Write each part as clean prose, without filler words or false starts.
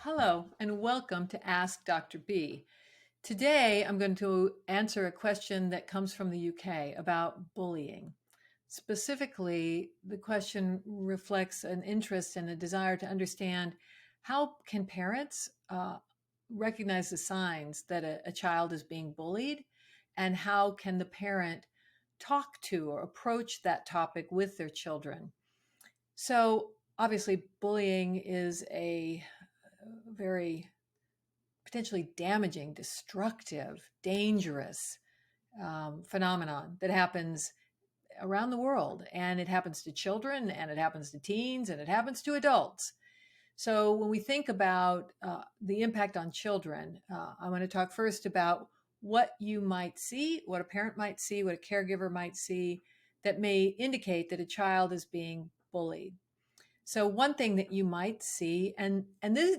Hello, and welcome to Ask Dr. B. Today, I'm going to answer a question that comes from the UK about bullying. Specifically, the question reflects an interest and a desire to understand how can parents recognize the signs that a child is being bullied, and how can the parent talk to or approach that topic with their children. So, obviously, bullying is a very potentially damaging, destructive, dangerous phenomenon that happens around the world. And it happens to children, and it happens to teens, and it happens to adults. So when we think about the impact on children, I want to talk first about what you might see, what a parent might see, what a caregiver might see that may indicate that a child is being bullied. So one thing that you might see, and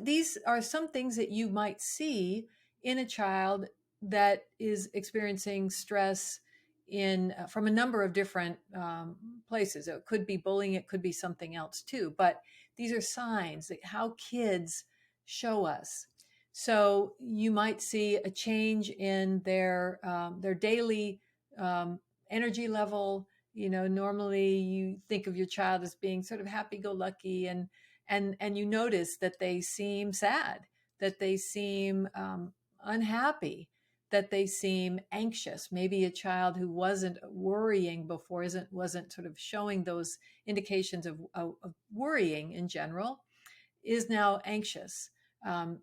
these are some things that you might see in a child that is experiencing stress in from a number of different places. It could be bullying, it could be something else too. But these are signs that how kids show us. So you might see a change in their daily energy level. Normally you think of your child as being sort of happy-go-lucky, and you notice that they seem sad, that they seem unhappy, that they seem anxious. Maybe a child who wasn't worrying before wasn't sort of showing those indications of worrying in general is now anxious.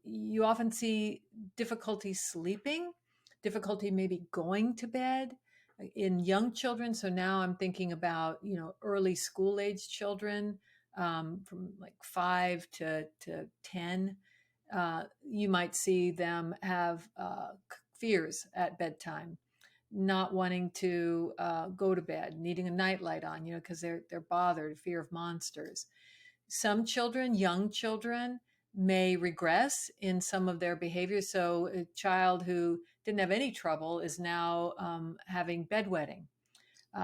You often see difficulty sleeping, difficulty maybe going to bed in young children. So now I'm thinking about, early school age children, from like 5 to 10. You might see them have fears at bedtime, not wanting to go to bed, needing a nightlight on, because they're bothered, fear of monsters. Some children, young children, may regress in some of their behaviors. So a child who didn't have any trouble is now having bedwetting.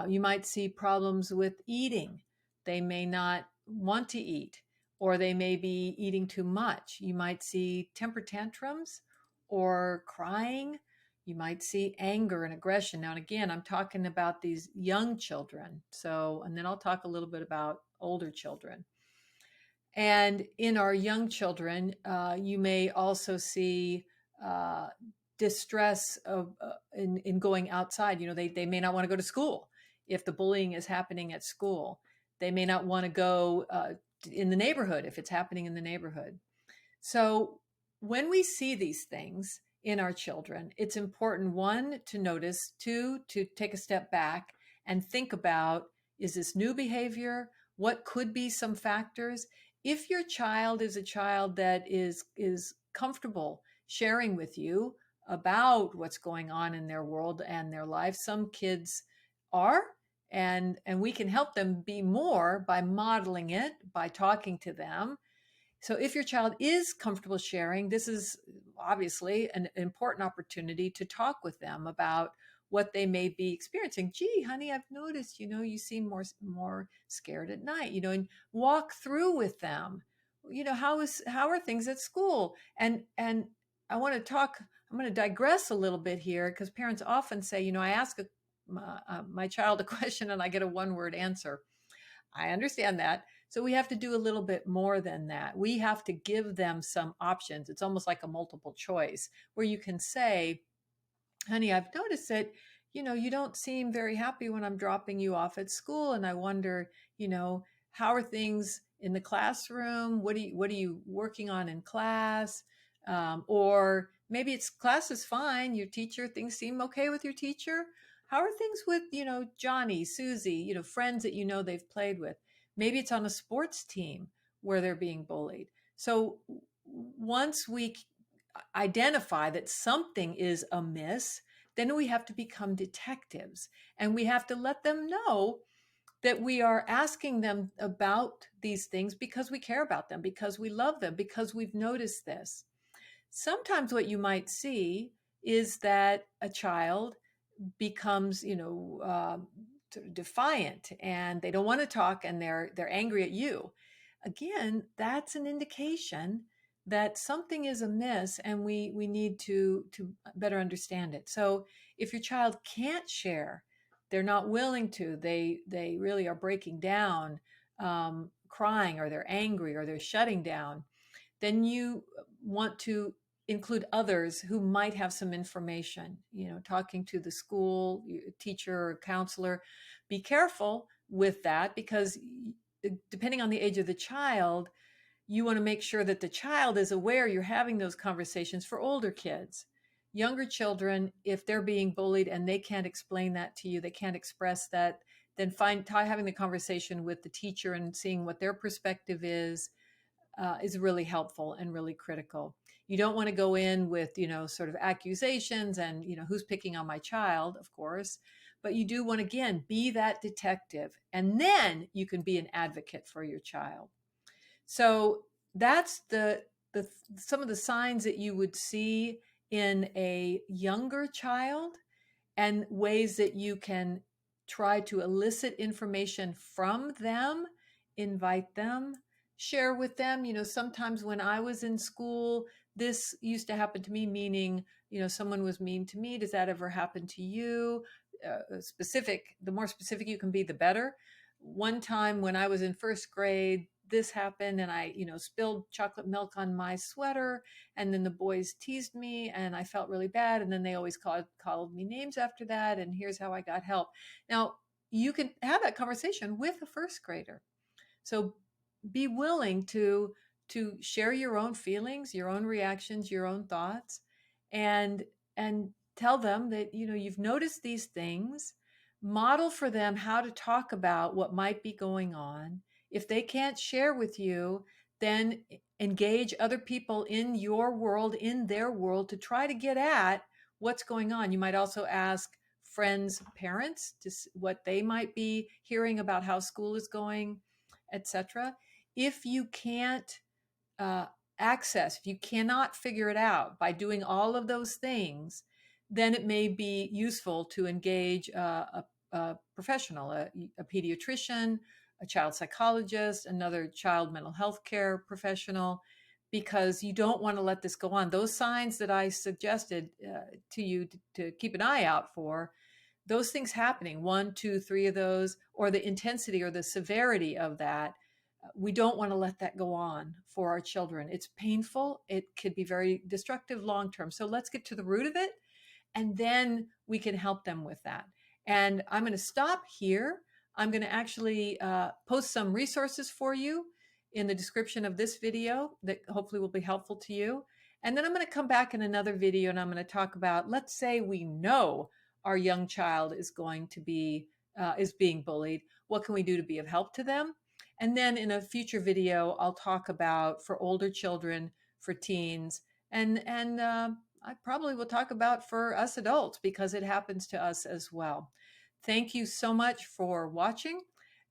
You might see problems with eating. They may not want to eat, or they may be eating too much. You might see temper tantrums or crying. You might see anger and aggression. Now, and again, I'm talking about these young children. So, and then I'll talk a little bit about older children. And in our young children, you may also see distress in going outside. They may not want to go to school if the bullying is happening at school. They may not want to go in the neighborhood if it's happening in the neighborhood. So when we see these things in our children, it's important, one, to notice, two, to take a step back and think about, is this new behavior? What could be some factors? If your child is a child that is comfortable sharing with you about what's going on in their world and their life, some kids are, and we can help them be more by modeling it, by talking to them. So if your child is comfortable sharing, this is obviously an important opportunity to talk with them about what they may be experiencing. Gee, honey, I've noticed, you seem more scared at night, and walk through with them. How are things at school? And I want to talk, I'm going to digress a little bit here, because parents often say, I ask my child a question and I get a one-word answer. I understand that. So we have to do a little bit more than that. We have to give them some options. It's almost like a multiple choice where you can say, honey, I've noticed that, you don't seem very happy when I'm dropping you off at school. And I wonder, how are things in the classroom? What are you working on in class? Or maybe it's class is fine. Your teacher, things seem okay with your teacher. How are things with, Johnny, Susie, friends that they've played with? Maybe it's on a sports team where they're being bullied. So once we identify that something is amiss, then we have to become detectives, and we have to let them know that we are asking them about these things because we care about them, because we love them, because we've noticed this. Sometimes what you might see is that a child becomes, sort of defiant, and they don't want to talk, and they're angry at you. Again, that's an indication that something is amiss and we need to better understand it. So if your child can't share, they're not willing to, they really are breaking down, crying, or they're angry, or they're shutting down, then you want to include others who might have some information, talking to the school teacher or counselor. Be careful with that, because depending on the age of the child, you want to make sure that the child is aware you're having those conversations. For older kids, younger children, if they're being bullied and they can't explain that to you, they can't express that, then having the conversation with the teacher and seeing what their perspective is really helpful and really critical. You don't want to go in with, sort of accusations and, who's picking on my child, of course, but you do want to, again, be that detective, and then you can be an advocate for your child. So that's the some of the signs that you would see in a younger child, and ways that you can try to elicit information from them, invite them, share with them. Sometimes when I was in school, this used to happen to me, meaning, someone was mean to me. Does that ever happen to you? The more specific you can be, the better. One time when I was in first grade, this happened, and I, spilled chocolate milk on my sweater, and then the boys teased me, and I felt really bad, and then they always called me names after that, and here's how I got help. Now, you can have that conversation with a first grader. So be willing to share your own feelings, your own reactions, your own thoughts, and and tell them that, you've noticed these things. Model for them how to talk about what might be going on. If they can't share with you, then engage other people in your world, in their world, to try to get at what's going on. You might also ask friends' parents to what they might be hearing about how school is going, etc. If you can't uh, if you cannot figure it out by doing all of those things, then it may be useful to engage a professional, a pediatrician, a child psychologist, another child mental health care professional, because you don't want to let this go on. Those signs that I suggested to you to keep an eye out for, those things happening, one, two, three of those, or the intensity or the severity of that, we don't want to let that go on for our children. It's painful. It could be very destructive long term. So let's get to the root of it, and then we can help them with that. And I'm going to stop here. I'm going to actually post some resources for you in the description of this video that hopefully will be helpful to you. And then I'm going to come back in another video, and I'm going to talk about, let's say we know our young child is going to be is being bullied. What can we do to be of help to them? And then in a future video, I'll talk about, for older children, for teens, and I probably will talk about for us adults, because it happens to us as well. Thank you so much for watching.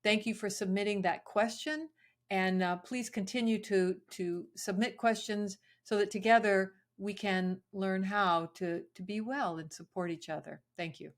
Thank you for submitting that question. And please continue to submit questions so that together we can learn how to be well and support each other. Thank you.